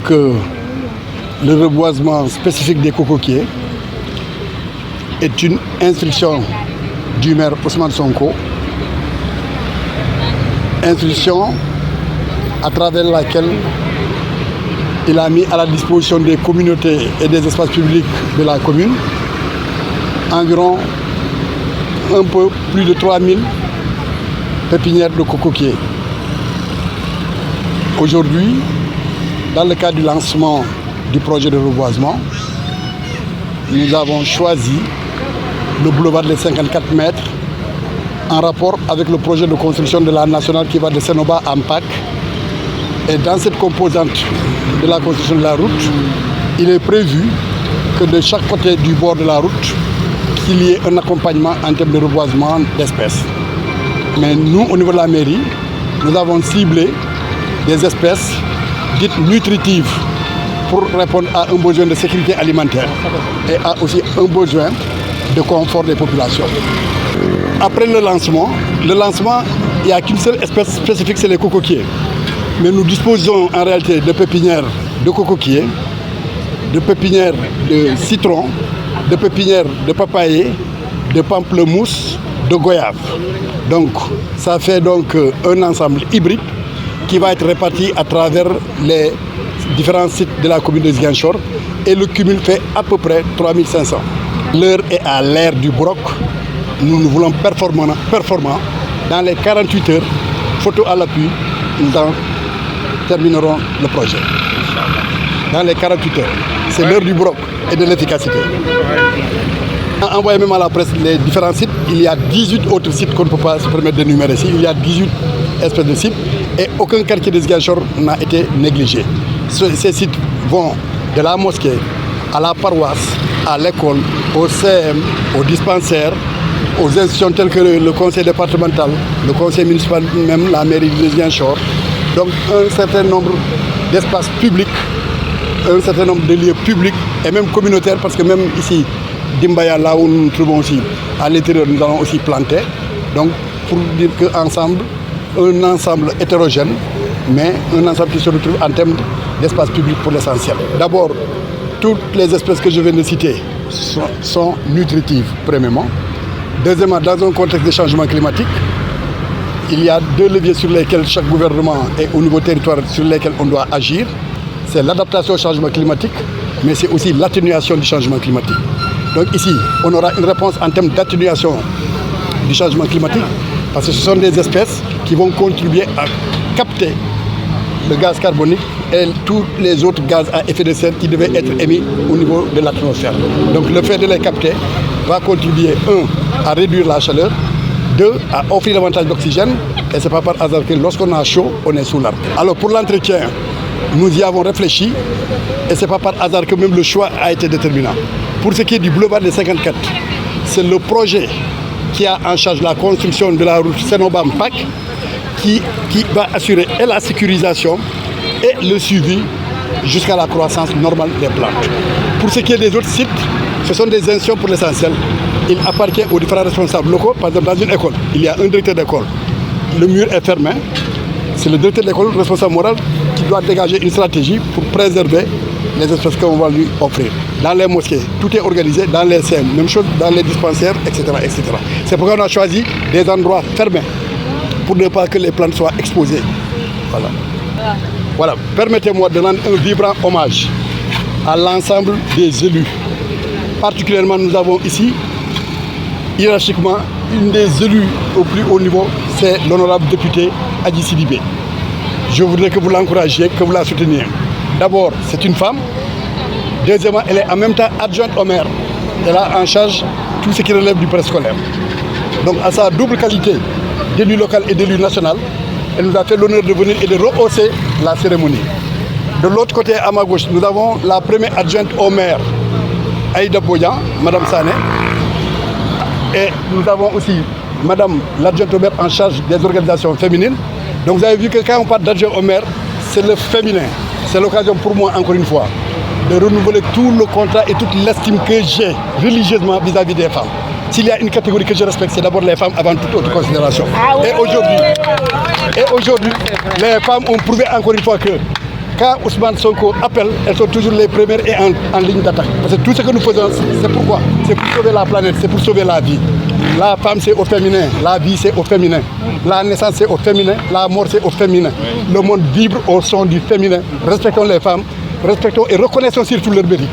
que le reboisement spécifique des cocotiers est une instruction du maire Ousmane Sonko, instruction à travers laquelle il a mis à la disposition des communautés et des espaces publics de la commune environ un peu plus de 3000 pépinières de cocotiers. Aujourd'hui, dans le cadre du lancement du projet de reboisement, nous avons choisi le boulevard des 54 mètres en rapport avec le projet de construction de la nationale qui va de Sénoba à Mpac. Et dans cette composante de la construction de la route, il est prévu que de chaque côté du bord de la route, qu'il y ait un accompagnement en termes de reboisement d'espèces. Mais nous, au niveau de la mairie, nous avons ciblé des espèces dites nutritives pour répondre à un besoin de sécurité alimentaire et à aussi un besoin de confort des populations. Après le lancement, il n'y a qu'une seule espèce spécifique, c'est les cocotiers. Mais nous disposons en réalité de pépinières de cocotiers, de pépinières de citron, de pépinières de papayer, de pamplemousse, de goyave. Donc ça fait donc un ensemble hybride qui va être réparti à travers les différents sites de la commune de Ziguinchor et le cumul fait à peu près 3500. L'heure est à l'ère du broc. Nous nous voulons performants. Dans les 48 heures, photo à l'appui, nous terminerons le projet. Dans les 48 heures. C'est l'heure du broc et de l'efficacité. On a envoyé même à la presse les différents sites. Il y a 18 autres sites qu'on ne peut pas se permettre d'énumérer ici. Il y a 18 espèces de sites et aucun quartier de Ziguinchor n'a été négligé. Ces sites vont de la mosquée à la paroisse, à l'école, au CM, au dispensaire, aux institutions telles que le conseil départemental, le conseil municipal, même la mairie de Ziguinchor. Donc un certain nombre d'espaces publics, un certain nombre de lieux publics et même communautaires, parce que même ici, Dimbaya, là où nous nous trouvons aussi, à l'intérieur, nous allons aussi planter. Donc pour dire qu'ensemble, un ensemble hétérogène, mais un ensemble qui se retrouve en termes d'espace public pour l'essentiel. D'abord, toutes les espèces que je viens de citer sont nutritives, premièrement. Deuxièmement, dans un contexte de changement climatique, il y a deux leviers sur lesquels chaque gouvernement et au niveau territoire sur lesquels on doit agir. C'est l'adaptation au changement climatique, mais c'est aussi l'atténuation du changement climatique. Donc ici, on aura une réponse en termes d'atténuation du changement climatique, parce que ce sont des espèces qui vont contribuer à capter le gaz carbonique et tous les autres gaz à effet de serre qui devaient être émis au niveau de l'atmosphère. Donc le fait de les capter va contribuer, à réduire la chaleur, 2, à offrir davantage d'oxygène, et ce n'est pas par hasard que lorsqu'on a chaud, on est sous l'arbre. Alors pour l'entretien, nous y avons réfléchi, et ce n'est pas par hasard que même le choix a été déterminant. Pour ce qui est du boulevard des 54, c'est le projet qui a en charge la construction de la route Sénoba-Mpac qui va assurer et la sécurisation et le suivi jusqu'à la croissance normale des plantes. Pour ce qui est des autres sites, ce sont des institutions pour l'essentiel. Il appartient aux différents responsables locaux. Par exemple, dans une école, il y a un directeur d'école. Le mur est fermé. C'est le directeur de l'école, le responsable moral, qui doit dégager une stratégie pour préserver les espèces qu'on va lui offrir. Dans les mosquées, tout est organisé. Dans les CM, même chose dans les dispensaires, etc. etc. C'est pourquoi on a choisi des endroits fermés pour ne pas que les plantes soient exposées. Voilà. Permettez-moi de rendre un vibrant hommage à l'ensemble des élus. Particulièrement, nous avons ici, hiérarchiquement, une des élus au plus haut niveau, c'est l'honorable député Adji Sidibé. Je voudrais que vous l'encouragiez, que vous la souteniez. D'abord, c'est une femme. Deuxièmement, elle est en même temps adjointe au maire. Elle a en charge tout ce qui relève du préscolaire. Donc, à sa double qualité d'élu local et d'élu national, elle nous a fait l'honneur de venir et de rehausser la cérémonie. De l'autre côté, à ma gauche, nous avons la première adjointe au maire, Aïda Boyan, Madame Sané. Et nous avons aussi Madame l'adjointe au maire en charge des organisations féminines. Donc vous avez vu que quand on parle d'adjoint au maire, c'est le féminin. C'est l'occasion pour moi, encore une fois, de renouveler tout le contrat et toute l'estime que j'ai religieusement vis-à-vis des femmes. S'il y a une catégorie que je respecte, c'est d'abord les femmes avant toute autre considération. Et aujourd'hui, les femmes ont prouvé encore une fois que quand Ousmane Sonko appelle, elles sont toujours les premières et en ligne d'attaque. Parce que tout ce que nous faisons, c'est pourquoi? C'est pour sauver la planète, c'est pour sauver la vie. La femme, c'est au féminin. La vie, c'est au féminin. La naissance, c'est au féminin. La mort, c'est au féminin. Le monde vibre au son du féminin. Respectons les femmes, respectons et reconnaissons surtout leur mérite.